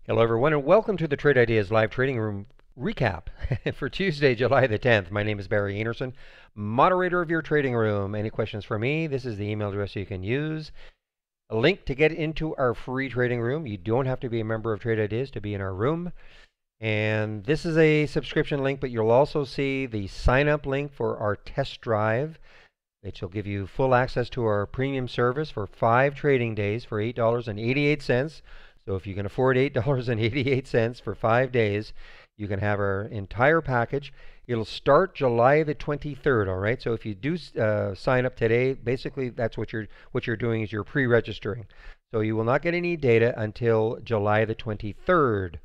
Hello, everyone, and welcome to the Trade Ideas Live Trading Room recap for Tuesday, July the 10th. My name is Barry Anderson, moderator of your trading room. Any questions for me? This is the email address you can use. A link to get into our free trading room. You don't have to be a member of Trade Ideas to be in our room. And this is a subscription link, but you'll also see the sign up link for our test drive, which will give you full access to our premium service for 5 trading days for $8.88. So if you can afford $8.88 for 5 days, you can have our entire package. It'll start July the 23rd, all right? So if you do sign up today, basically that's what you're doing is you're pre-registering. So you will not get any data until July the 23rd.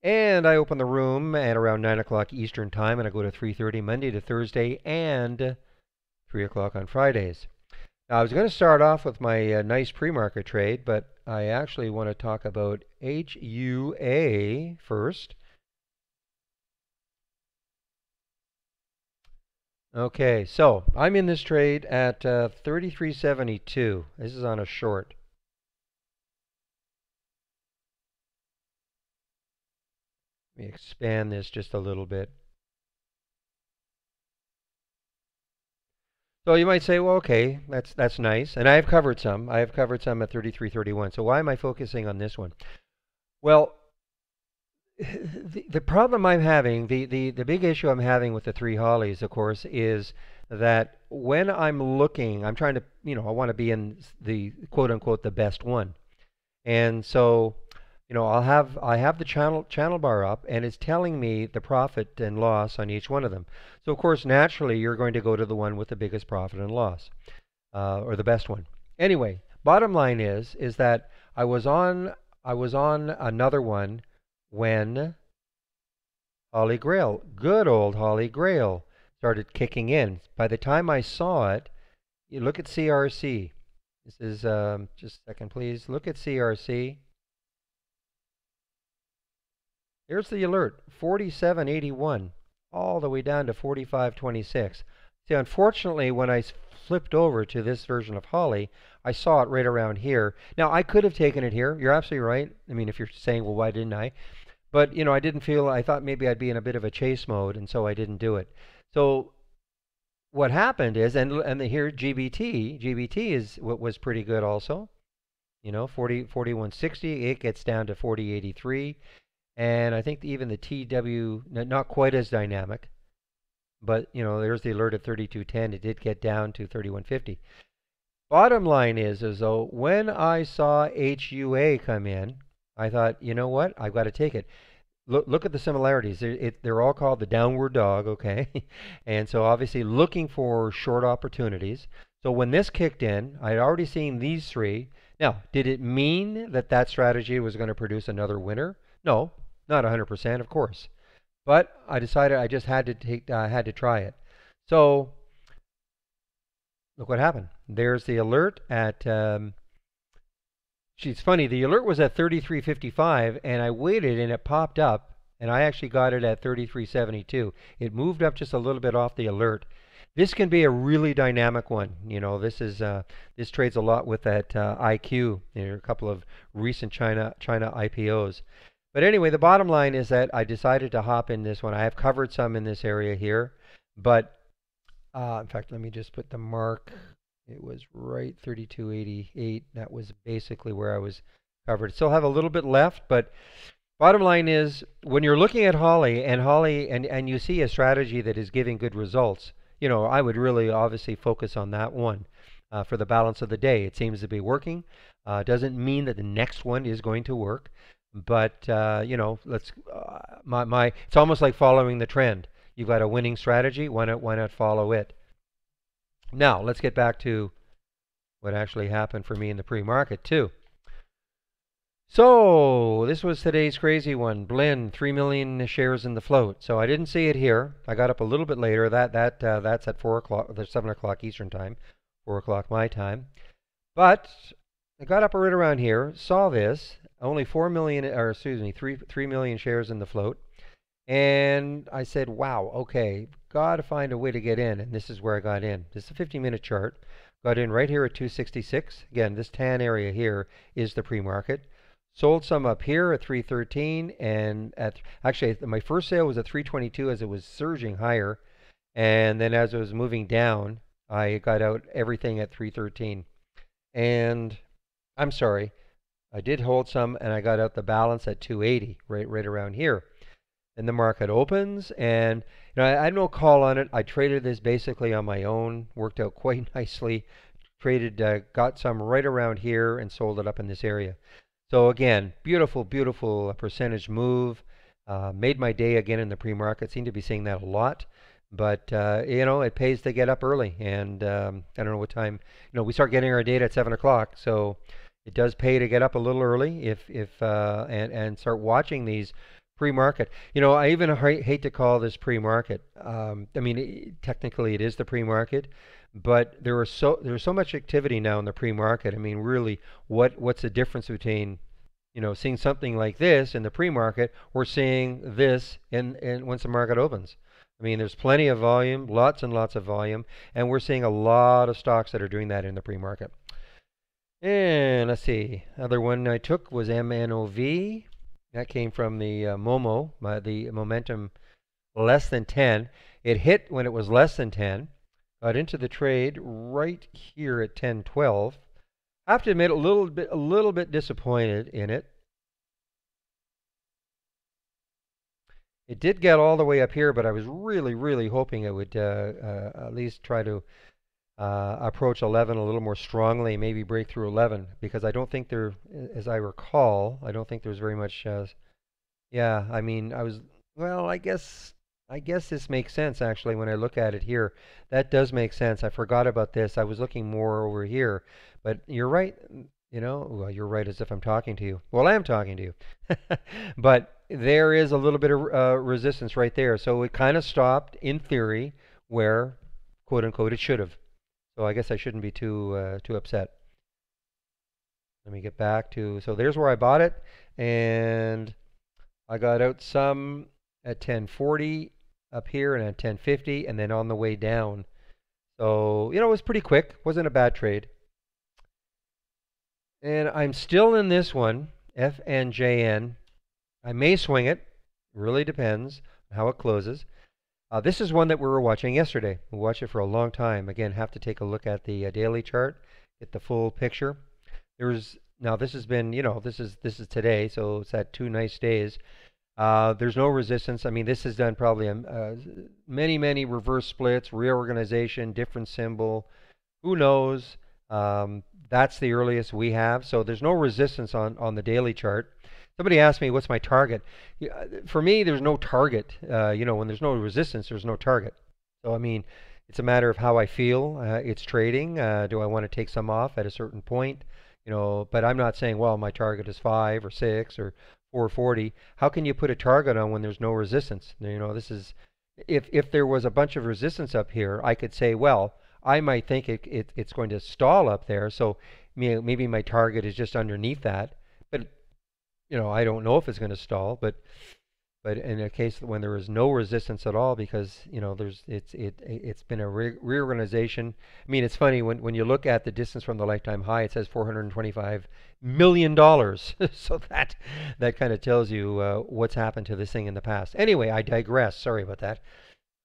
And I open the room at around 9 o'clock Eastern Time, and I go to 3:30 Monday to Thursday and 3 o'clock on Fridays. Now, I was going to start off with my nice pre-market trade, but I actually want to talk about HUA first. Okay, so I'm in this trade at 33.72. This is on a short. Let me expand this just a little bit. So you might say, well, okay, that's nice. And I have covered some. I have covered some at 33.31. So why am I focusing on this one? Well, the problem I'm having, the big issue I'm having with the 3 Hollies, of course, is that when I'm looking, I'm trying to, I want to be in the quote unquote the best one. And so, I have the channel bar up, and it's telling me the profit and loss on each one of them. So of course, naturally, you're going to go to the one with the biggest profit and loss, or the best one. Anyway, bottom line is that I was on another one when Holy Grail, good old Holy Grail, started kicking in. By the time I saw it, you look at CRC. This is just a second, please. Look at CRC. There's the alert, 47.81, all the way down to 45.26. See, unfortunately, when I flipped over to this version of Holly, I saw it right around here. Now, I could have taken it here. You're absolutely right. I mean, if you're saying, well, why didn't I? But, I thought maybe I'd be in a bit of a chase mode, and so I didn't do it. So what happened is, and here GBT is what was pretty good also. 41.60, it gets down to 40.83. And I think even the TW, not quite as dynamic, but there's the alert at 32.10. It did get down to 31.50. Bottom line is though, when I saw HUA come in, I thought, you know what? I've got to take it. Look at the similarities. They're all called the downward dog, okay? And so obviously looking for short opportunities. So when this kicked in, I'd already seen these 3. Now, did it mean that strategy was going to produce another winner? No. Not 100%, of course, but I decided I just had to try it. So look what happened. There's the alert at. It's funny. The alert was at 33.55, and I waited, and it popped up, and I actually got it at 33.72. It moved up just a little bit off the alert. This can be a really dynamic one. This trades a lot with that IQ. There are a couple of recent China IPOs. But anyway, the bottom line is that I decided to hop in this one. I have covered some in this area here, but in fact, let me just put the mark. It was right 32.88. That was basically where I was covered. Still have a little bit left, but bottom line is when you're looking at Holly and you see a strategy that is giving good results, I would really obviously focus on that one for the balance of the day. It seems to be working. Doesn't mean that the next one is going to work. But it's almost like following the trend. You've got a winning strategy. Why not follow it? Now let's get back to what actually happened for me in the pre-market too. So this was today's crazy one. Blend 3 million shares in the float. So I didn't see it here. I got up a little bit later. That's at 4 o'clock. There's 7 o'clock Eastern time, 4 o'clock my time. But I got up right around here. Saw this. Only 3 million shares in the float. And I said, wow, okay, got to find a way to get in. And this is where I got in. This is a 50-minute chart. Got in right here at 266. Again, this tan area here is the pre-market. Sold some up here at 313, and at actually my first sale was at 322 as it was surging higher, and then as it was moving down, I got out everything at 313. And I'm sorry, I did hold some, and I got out the balance at 280, right around here. And the market opens, and I had no call on it. I traded this basically on my own. Worked out quite nicely. Traded, got some right around here, and sold it up in this area. So again, beautiful, beautiful percentage move. Made my day again in the pre-market. Seem to be seeing that a lot. But it pays to get up early, and I don't know what time. We start getting our data at 7 o'clock, so it does pay to get up a little early if and start watching these pre-market. I even hate to call this pre-market. I mean, technically it is the pre-market, but there's so much activity now in the pre-market. I mean, really, what's the difference between seeing something like this in the pre-market or seeing this in once the market opens? I mean, there's plenty of volume, lots and lots of volume, and we're seeing a lot of stocks that are doing that in the pre-market. And let's see, other one I took was MNOV. That came from the Momo, the momentum less than 10. It hit when it was less than 10. Got into the trade right here at 10.12. I have to admit, a little bit disappointed in it. It did get all the way up here, but I was really, really hoping it would at least try to approach 11 a little more strongly, maybe break through 11, because I don't think there, as I recall, I don't think there's very much. Yeah, I mean, well, I guess this makes sense actually when I look at it here. That does make sense. I forgot about this. I was looking more over here, but you're right. Well, you're right as if I'm talking to you. Well, I am talking to you. But there is a little bit of resistance right there. So it kind of stopped in theory where, quote unquote, it should have. So I guess I shouldn't be too upset. Let me get back to, so there's where I bought it, and I got out some at 1040 up here and at 1050, and then on the way down. So, it was pretty quick. Wasn't a bad trade. And I'm still in this one, FNJN. I may swing it. Really depends on how it closes. This is one that we were watching yesterday. We watched it for a long time. Again, have to take a look at the daily chart, get the full picture. Now this has been, this is today, so it's had 2 nice days. There's no resistance. I mean, this has done probably many reverse splits, reorganization, different symbol. Who knows? That's the earliest we have. So there's no resistance on the daily chart. Somebody asked me, what's my target? For me, there's no target. When there's no resistance, there's no target. So, I mean, it's a matter of how I feel. It's trading. Do I want to take some off at a certain point? But I'm not saying, well, my target is 5 or 6 or 440. How can you put a target on when there's no resistance? This is, if there was a bunch of resistance up here, I could say, well, I might think it's going to stall up there. So maybe my target is just underneath that. But I don't know if it's going to stall, but in a case when there is no resistance at all, because it's been a reorganization. I mean, it's funny when you look at the distance from the lifetime high, it says $425 million. So that kind of tells you what's happened to this thing in the past. Anyway, I digress. Sorry about that.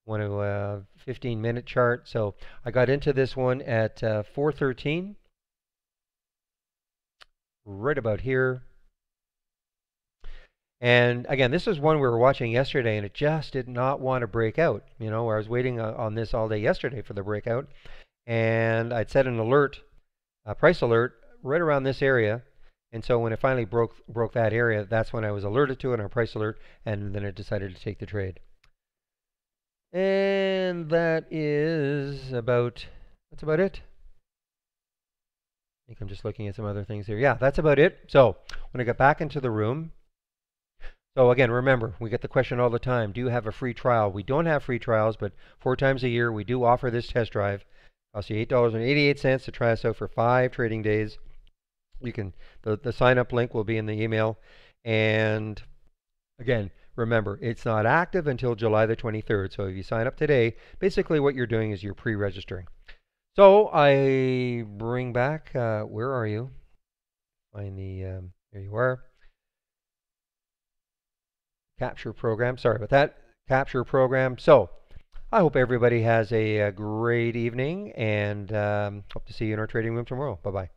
Want to 15-minute chart. So I got into this one at 413, right about here. And again, this is one we were watching yesterday, and it just did not want to break out. Where I was waiting on this all day yesterday for the breakout, and I'd set an alert, a price alert, right around this area. And so when it finally broke that area, that's when I was alerted to it on a price alert, and then I decided to take the trade. And that's about it. I think I'm just looking at some other things here. Yeah, that's about it. So when I got back into the room. So again, remember, we get the question all the time, do you have a free trial? We don't have free trials, but 4 times a year we do offer this test drive. Costs you $8.88 to try us out for 5 trading days. You can, the sign-up link will be in the email. And again, remember, it's not active until July the 23rd. So if you sign up today, basically what you're doing is you're pre-registering. So I bring back, where are you? Find the, there you are. capture program. Sorry about that. Capture program. So I hope everybody has a great evening, and hope to see you in our trading room tomorrow. Bye bye.